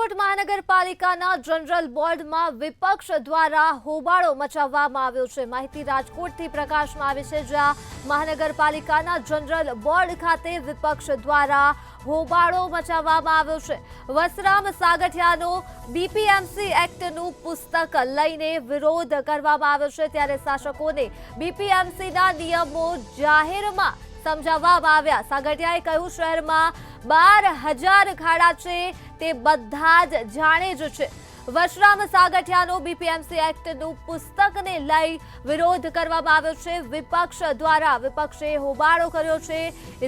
રાજકોટ મહાનગરપાલિકાના જનરલ બોર્ડમાં વિપક્ષ દ્વારા હોબાળો મચાવવામાં આવ્યો છે। માહિતી રાજકોટથી પ્રકાશમાં આવી છે, જ્યાં મહાનગરપાલિકાના જનરલ બોર્ડ ખાતે વિપક્ષ દ્વારા હોબાળો મચાવવામાં આવ્યો છે। વસરામ સાગઠિયાનો બીપીએમસી એક્ટનું પુસ્તક લઈને વિરોધ કરવામાં આવ્યો છે, ત્યારે શાસકોને બીપીએમસીના નિયમો જાહેરમાં સમજાવવામાં આવ્યા। સાગઠિયાએ કહ્યું, શહેરમાં 12,000 ખાડા છે તે બધા જ જાણે જ છે। વશરામ સાગઠિયાનો બીપીએમસી એક્ટનું પુસ્તકને લઈ વિરોધ કરવામાં આવ્યો છે। વિપક્ષ દ્વારા વિપક્ષે હોબાળો કર્યો છે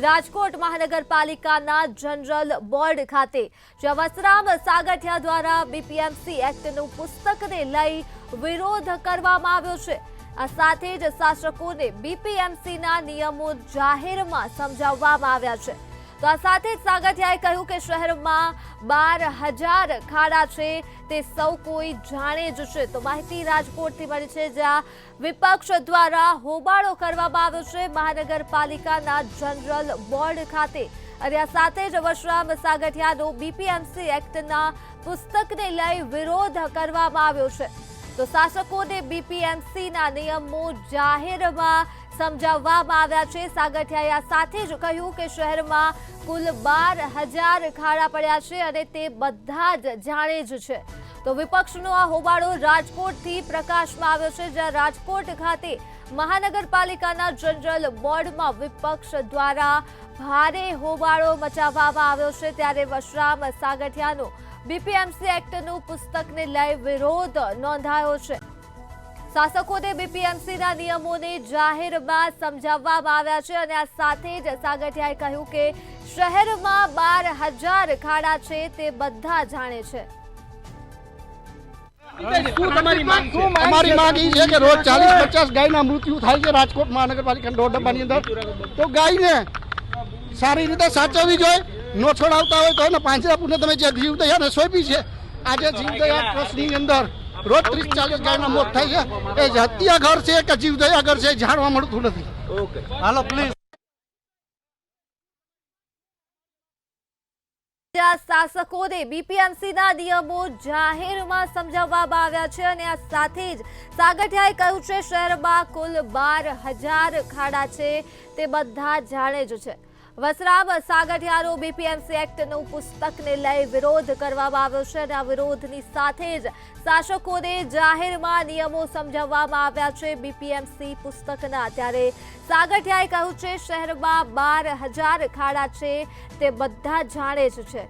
રાજકોટ મહાનગરપાલિકાના જનરલ બોર્ડ ખાતે, જ્યાં વશરામ સાગઠિયા દ્વારા બીપીએમસી એક્ટનું પુસ્તકને લઈ વિરોધ કરવામાં આવ્યો છે। આ સાથે જ શાસકોને બીપીએમસીના નિયમો જાહેરમાં સમજાવવામાં આવ્યા છે। તો આ સાથે જ સાગઠિયાએ કહ્યું કે શહેરમાં 12,000 ખાડા છે તે સૌ કોઈ જાણે જ છે। તો માહિતી રાજકોટથી મળી છે, જ્યાં વિપક્ષ દ્વારા હોબાળો કરવામાં આવ્યો છે મહાનગરપાલિકાના જનરલ બોર્ડ ખાતે, અને આ સાથે જ વશરામ સાગઠિયાનો બીપીએમસી એક્ટના પુસ્તકને લઈ વિરોધ કરવામાં આવ્યો છે। તો શાસકોને બીપીએમસીના નિયમો જાહેરમાં સમજાવવામાં આવ્યા છે। સાગઠિયાએ આ સાથે જ કહ્યું કે શહેરમાં કુલ 12,000 ખાડા પડ્યા છે અને તે બધા જ જાણે જ છે। તો વિપક્ષનો આ હોબાળો રાજકોટથી પ્રકાશમાં આવ્યો છે, જ્યાં રાજકોટ ખાતે મહાનગરપાલિકાના જનરલ બોર્ડમાં વિપક્ષ દ્વારા ભારે હોબાળો મચાવવામાં આવ્યો છે, ત્યારે વશરામ સાગઠિયાનો બીપીએમસી એક્ટનું પુસ્તકને લઈ વિરોધ નોંધાયો છે। શાસકોને બીપીએમસીના નિયમોને જાહેરમાં સમજાવવામાં આવ્યા છે, અને આ સાથે જ સાગઠિયાએ કહ્યું કે શહેરમાં 12,000 ખાડા છે તે બધા જાણે છે। અમારી માંગ એ છે કે રોજ 40-50 ગાયના મૃત્યુ થાય છે રાજકોટ મહાનગરપાલિકાના 1.5 ડબ્બાની અંદર। તો ગાયને સારી રીતે સાચવવી જોઈએ। નો છોડાવતા હોય તો એને પાંજરાપુરને તમે જે જીવદયાને સોંપી છે, આજે જીવદયા ટ્રસ્ટની અંદર રોજ 30-40 ગાયના મોત થાય છે। એ હત્યા ઘર છે કે જીવદયા ઘર છે જાણવા મળતું નથી। હાલો પ્લીઝ। શાસકોને બીપીએમસીના નિયમો જાહેરમાં સમજાવવામાં આવ્યા છે, અને આ સાથે જ સાગઠિયાએ કહ્યું છે શહેરમાં કુલ 12,000 ખાડા છે તે બધા જાણે જ છે। વસરામ સાગઠિયાનો બીપીએમસી એક્ટનું પુસ્તકને લઈ વિરોધ કરવામાં આવ્યો છે, અને આ વિરોધની સાથે જ શાસકોને જાહેરમાં નિયમો સમજાવવામાં આવ્યા છે બીપીએમસી પુસ્તકના। ત્યારે સાગઠિયાએ કહ્યું છે શહેરમાં 12,000 ખાડા છે તે બધા જાણે જ છે।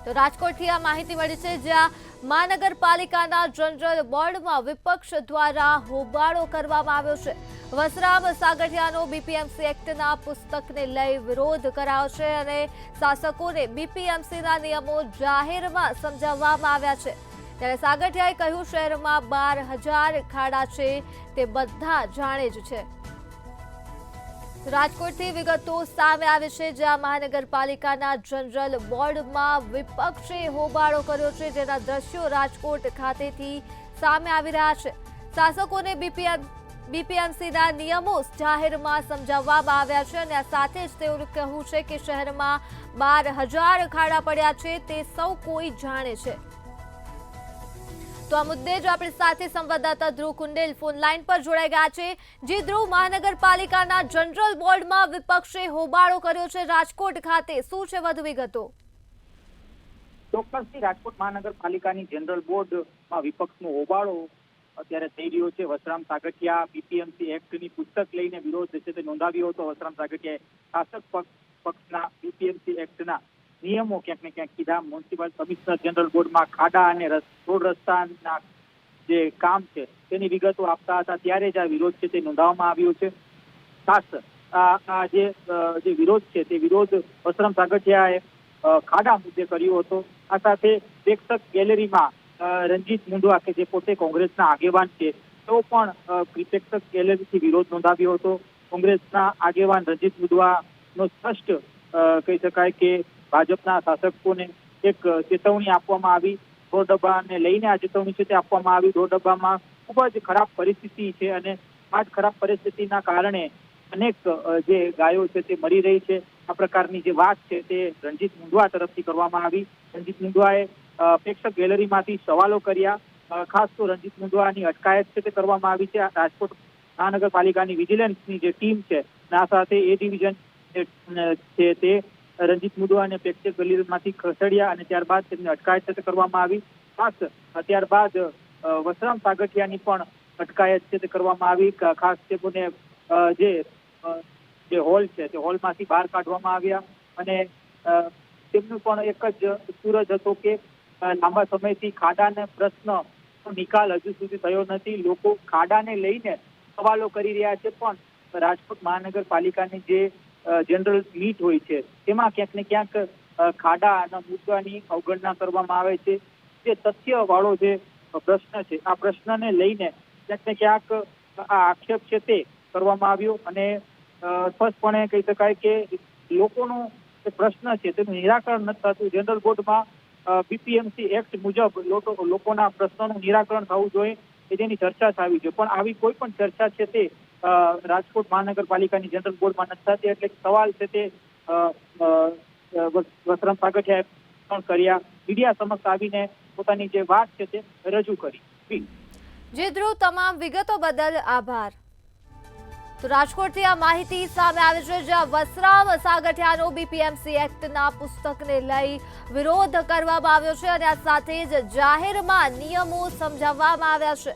તો રાજકોટથી આ માહિતી મળી છે, જ્યાં મહાનગરપાલિકાના જનરલ બોર્ડમાં વિપક્ષ દ્વારા હોબાળો કરવામાં આવ્યો છે। વસરામ સાગઠિયાનો બીપીએમસી એક્ટના પુસ્તકને લઈ વિરોધ કરાયો છે, અને શાસકોને બીપીએમસીના નિયમો જાહેરમાં સમજાવવામાં આવ્યા છે। ત્યારે સાગઠિયાએ કહ્યું શહેરમાં 12,000 ખાડા છે તે બધા જાણે જ છે। રાજકોટથી વિગતો સામે આવી છે, જ્યાં મહાનગરપાલિકાના જનરલ બોર્ડમાં વિપક્ષે હોબાળો કર્યો છે, જેના દ્રશ્યો રાજકોટ ખાતેથી સામે આવી રહ્યા છે। શાસકોને બીપીએમસીના નિયમો જાહેરમાં સમજાવવામાં આવ્યા છે, અને આ સાથે જ તેઓનું કહેવું છે કે શહેરમાં 12,000 ખાડા પડ્યા છે તે સૌ કોઈ જાણે છે। તો આ મુદ્દે જ આપણી સાથે સંવાદદાતા ધ્રુવ કુંડેલ ફોન લાઈન પર જોડાઈ ગયા છે। જે ધ્રુવ, મહાનગરપાલિકાના જનરલ બોર્ડમાં વિપક્ષે હોબાળો કર્યો છે રાજકોટ ખાતે, શું છે વધુ વિગતો? ચોક્કસથી રાજકોટ મહાનગરપાલિકાની જનરલ બોર્ડમાં વિપક્ષનો હોબાળો અત્યારે થઈ રહ્યો છે। વસરામ સાગઠિયા બીપીએમસી એક્ટની પુસ્તક લઈને વિરોધ છે તે નોંધાવ્યો હતો। વસરામ સાગઠિયાએ શાસક પક્ષના બીપીએમસી એક્ટના નિયમો ક્યાંક ને ક્યાંક કીધા। મ્યુનિસિપલ કમિશનર જનરલ બોર્ડમાં ખાડા અને રોડ રસ્તાના જે કામ છે તેની વિગતો આપતા હતા, ત્યારે જ આ વિરોધ છે તે નોંધવામાં આવ્યો છે। ખાસ આ જે વિરોધ છે તે વિરોધ વસરામ સાગઠિયાએ ખાડા મુદ્દે કર્યો હતો। આ સાથે પ્રેક્ષક ગેલેરીમાં રંજીત મુંડવા કે જે પોતે કોંગ્રેસના આગેવાન છે, તેઓ પણ પ્રેક્ષક ગેલેરીથી વિરોધ નોંધાવ્યો હતો। કોંગ્રેસના આગેવાન રંજીત મુંડવાનો સ્પષ્ટ કહી શકાય કે ભાજપના શાસકોને એક ચેતવણી આપવામાં આવી। 100 ડબ્બાને લઈને આ ચેતવણી છે તે આપવામાં આવી। 100 ડબ્બામાં ખૂબ જ ખરાબ પરિસ્થિતિ છે, અને આ જ ખરાબ પરિસ્થિતિના કારણે અનેક જે ગાયો છે તે મરી રહી છે। આ પ્રકારની જે વાત છે તે રણજીત મુંડવા તરફથી કરવામાં આવી. રણજીત મુંડવાએ પ્રેક્ષક ગેલેરીમાંથી સવાલો કર્યા. ખાસ તો રણજીત મુંડવાની અટકાયત છે તે કરવામાં આવી છે. રાજકોટ મહાનગરપાલિકાની વિજિલન્સની જે ટીમ છે આ સાથે એ ડિવિઝન છે તે રણજીત મુંડવાને પ્રેક્ષક ગેલેરીમાંથી ખસેડ્યા અને ત્યારબાદ તેમની અટકાયત છે તે કરવામાં આવી. ખાસ ત્યારબાદ વસરામ સાગઠિયાની પણ અટકાયત છે તે કરવામાં આવી. ખાસ તેઓને જે હોલ છે તે હોલમાંથી બહાર કાઢવામાં આવ્યા અને તેમનું પણ એક જ સૂરજ હતો કે લાંબા સમયથી ખાડાના પ્રશ્ન નિકાલ હજુ સુધી થયો નથી. લોકો ખાડાને લઈને સવાલો કરી રહ્યા છે, પણ રાજકોટ મહાનગરપાલિકાની જે જનરલ મીટ હોય છે તેમાં ક્યાંક ને ક્યાંક ખાડાના મુદ્દાની અવગણના કરવામાં આવે છે. જે તથ્યવાળો જે પ્રશ્ન છે આ પ્રશ્નને લઈને ક્યાંક ને ક્યાંક આ આક્ષેપ છે તે કરવામાં આવ્યો અને સ્પષ્ટપણે કહી શકાય કે લોકોનો જે પ્રશ્ન છે તેનું નિરાકરણ નથી થતું. જનરલ બોર્ડમાં બીપીએમસી એક્ટ મુજબ લોકોના પ્રશ્નોનું નિરાકરણ થવું જોઈએ કે જેની ચર્ચા થવી જોઈએ, પણ આવી કોઈ પણ ચર્ચા છે તે રાજકોટ મહાનગરપાલિકાની જનરલ બોર્ડમાં નથી થતી. એટલે સવાલ છે તે વસરામ સાગઠિયાએ પણ કર્યા. મીડિયા સમક્ષ આવીને પોતાની જે વાત છે તે રજૂ કરી. જી ધ્રુવ, તમામ વિગતો બદલ આભાર. તો રાજકોટથી આ માહિતી સામે આવી છે, જ્યાં વસરામ સાગઠિયાનો બીપીએમસી એક્ટના પુસ્તકને લઈ વિરોધ કરવામાં આવ્યો છે અને આ સાથે જ જાહેરમાં નિયમો સમજાવવામાં આવ્યા છે.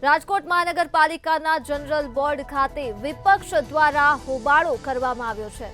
રાજકોટ મહાનગરપાલિકાના જનરલ બોર્ડ ખાતે વિપક્ષ દ્વારા હોબાળો કરવામાં આવ્યો છે.